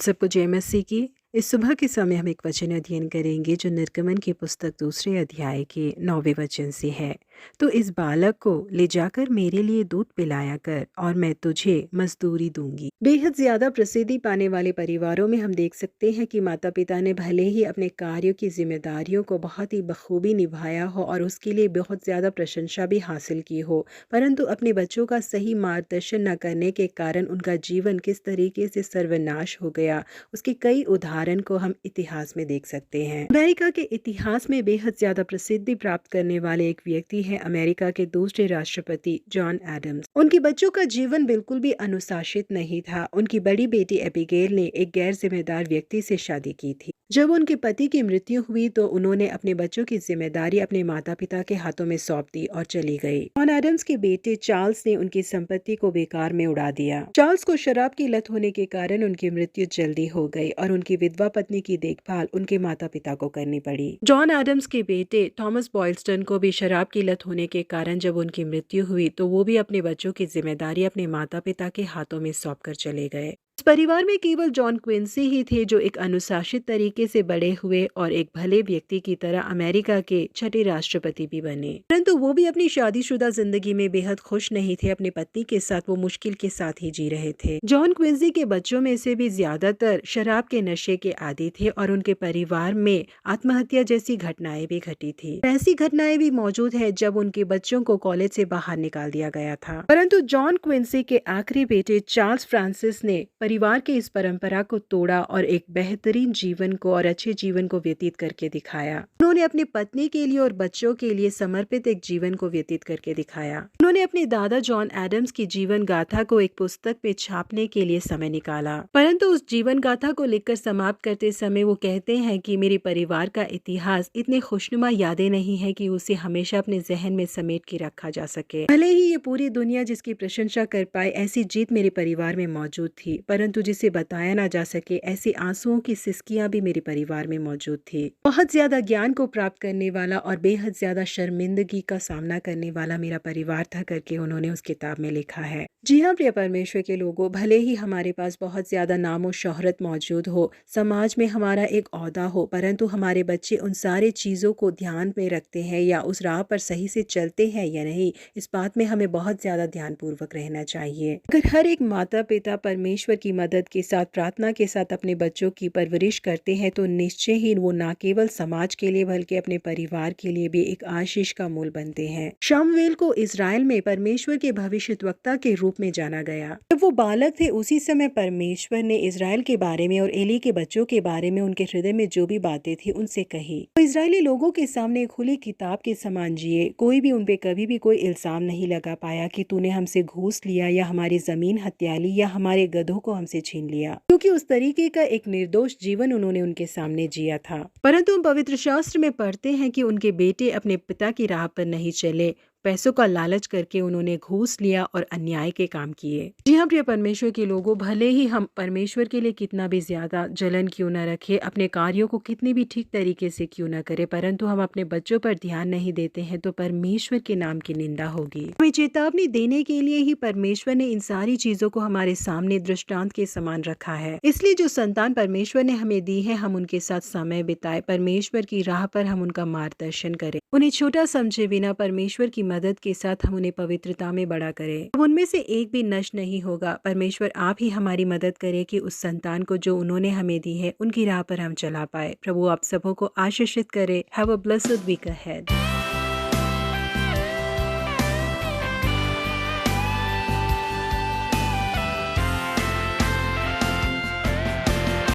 आप सबको जय मसीह की। इस सुबह के समय हम एक वचन अध्ययन करेंगे जो निर्गमन की पुस्तक दूसरे अध्याय के 9वें वचन से है। तो इस बालक को ले जाकर मेरे लिए दूध पिलाया कर और मैं तुझे मजदूरी दूंगी। बेहद ज्यादा प्रसिद्धि पाने वाले परिवारों में हम देख सकते हैं कि माता पिता ने भले ही अपने कार्यों की जिम्मेदारियों को बहुत ही बखूबी निभाया हो और उसके लिए बहुत ज्यादा प्रशंसा भी हासिल की हो, परंतु अपने बच्चों का सही मार्गदर्शन न करने के कारण उनका जीवन किस तरीके से सर्वनाश हो गया, उसके कई उदाहरण को हम इतिहास में देख सकते हैं। अमेरिका के इतिहास में बेहद ज्यादा प्रसिद्धि प्राप्त करने वाले एक व्यक्ति है अमेरिका के दूसरे राष्ट्रपति जॉन एडम्स। उनके बच्चों का जीवन बिल्कुल भी अनुशासित नहीं था। उनकी बड़ी बेटी एबिगेल ने एक गैर जिम्मेदार व्यक्ति से शादी की थी। जब उनके पति की मृत्यु हुई तो उन्होंने अपने बच्चों की जिम्मेदारी अपने माता पिता के हाथों में सौंप दी और चली गई। जॉन एडम्स के बेटे चार्ल्स ने उनकी संपत्ति को बेकार में उड़ा दिया। चार्ल्स को शराब की लत होने के कारण उनकी मृत्यु जल्दी हो गई और उनकी विधवा पत्नी की देखभाल उनके माता पिता को करनी पड़ी। जॉन एडम्स के बेटे थॉमस बॉयल्स्टन को भी शराब की लत होने के कारण जब उनकी मृत्यु हुई तो वो भी अपने बच्चों की जिम्मेदारी अपने माता पिता के हाथों में सौंप कर चले गए। इस परिवार में केवल जॉन क्विंसी ही थे जो एक अनुशासित तरीके से बड़े हुए और एक भले व्यक्ति की तरह अमेरिका के छठे राष्ट्रपति भी बने। परंतु वो भी अपनी शादीशुदा जिंदगी में बेहद खुश नहीं थे। अपने पति के साथ वो मुश्किल के साथ ही जी रहे थे। जॉन क्विंसी के बच्चों में से भी ज्यादातर शराब के नशे के आदी थे और उनके परिवार में आत्महत्या जैसी घटनाएं भी घटी थी। ऐसी घटनाएं भी मौजूद है जब उनके बच्चों को कॉलेज से बाहर निकाल दिया गया था। परंतु जॉन क्विंसी के आखिरी बेटे चार्ल्स फ्रांसिस ने परिवार के इस परंपरा को तोड़ा और एक बेहतरीन जीवन को और अच्छे जीवन को व्यतीत करके दिखाया। उन्होंने अपनी पत्नी के लिए और बच्चों के लिए समर्पित एक जीवन को व्यतीत करके दिखाया। उन्होंने अपने दादा जॉन एडम्स की जीवन गाथा को एक पुस्तक में छापने के लिए समय निकाला, परंतु उस जीवन गाथा को लिखकर समाप्त करते समय वो कहते हैं कि मेरे परिवार का इतिहास इतने खुशनुमा यादें नहीं है कि उसे हमेशा अपने जहन में समेट के रखा जा सके। भले ही ये पूरी दुनिया जिसकी प्रशंसा कर पाए ऐसी जीत मेरे परिवार में मौजूद थी, परंतु जिसे बताया ना जा सके ऐसी आंसुओं की सिसकियां भी मेरे परिवार में मौजूद थी। बहुत ज्यादा ज्ञान को प्राप्त करने वाला और बेहद ज्यादा शर्मिंदगी का सामना करने वाला मेरा परिवार था करके उन्होंने उस किताब में लिखा है। जी हाँ प्रिय परमेश्वर के लोगों, भले ही हमारे पास बहुत ज्यादा नाम और शोहरत मौजूद हो, समाज में हमारा एक ओहदा हो, परंतु हमारे बच्चे उन सारे चीजों को ध्यान में रखते हैं या उस राह पर सही से चलते हैं या नहीं, इस बात में हमें बहुत ज्यादा ध्यान पूर्वक रहना चाहिए। अगर हर एक माता पिता परमेश्वर की मदद के साथ प्रार्थना के साथ अपने बच्चों की परवरिश करते हैं तो निश्चय ही वो न केवल समाज के लिए बल्कि अपने परिवार के लिए भी एक आशीष का मूल बनते हैं। शमूएल को इजराइल में परमेश्वर के भविष्यद्वक्ता के रूप में जाना गया। जब वो बालक थे उसी समय परमेश्वर ने इजराइल के बारे में और एली के बच्चों के बारे में उनके हृदय में जो भी बातें थी उनसे कही। तो इजरायली लोगों के सामने खुली किताब के समान जिए। कोई भी उनपे कभी भी कोई इल्जाम नहीं लगा पाया कि तूने हमसे घूस लिया या हमारी जमीन हत्या ली या हमारे गधों को हमसे छीन लिया, क्योंकि उस तरीके का एक निर्दोष जीवन उन्होंने उनके सामने जिया था। परंतु हम पवित्र शास्त्र में पढ़ते हैं कि उनके बेटे अपने पिता की राह पर नहीं चले, पैसों का लालच करके उन्होंने घूस लिया और अन्याय के काम किए। जी हाँ प्रिय परमेश्वर के लोगों, भले ही हम परमेश्वर के लिए कितना भी ज्यादा जलन क्यों न रखे, अपने कार्यों को कितनी भी ठीक तरीके से क्यों न करे, परंतु हम अपने बच्चों पर ध्यान नहीं देते हैं तो परमेश्वर के नाम की निंदा होगी। हमें चेतावनी देने के लिए ही परमेश्वर ने इन सारी चीजों को हमारे सामने दृष्टांत के समान रखा है। इसलिए जो संतान परमेश्वर ने हमें दी है, हम उनके साथ समय बिताए, परमेश्वर की राह पर हम उनका मार्गदर्शन करें, उन्हें छोटा समझे बिना परमेश्वर की मदद के साथ हम उन्हें पवित्रता में बड़ा करें। अब उनमें से एक भी नष्ट नहीं होगा। परमेश्वर आप ही हमारी मदद करें कि उस संतान को जो उन्होंने हमें दी है उनकी राह पर हम चला पाए। प्रभु आप सबों को आशीषित करे। Have a blessed week ahead.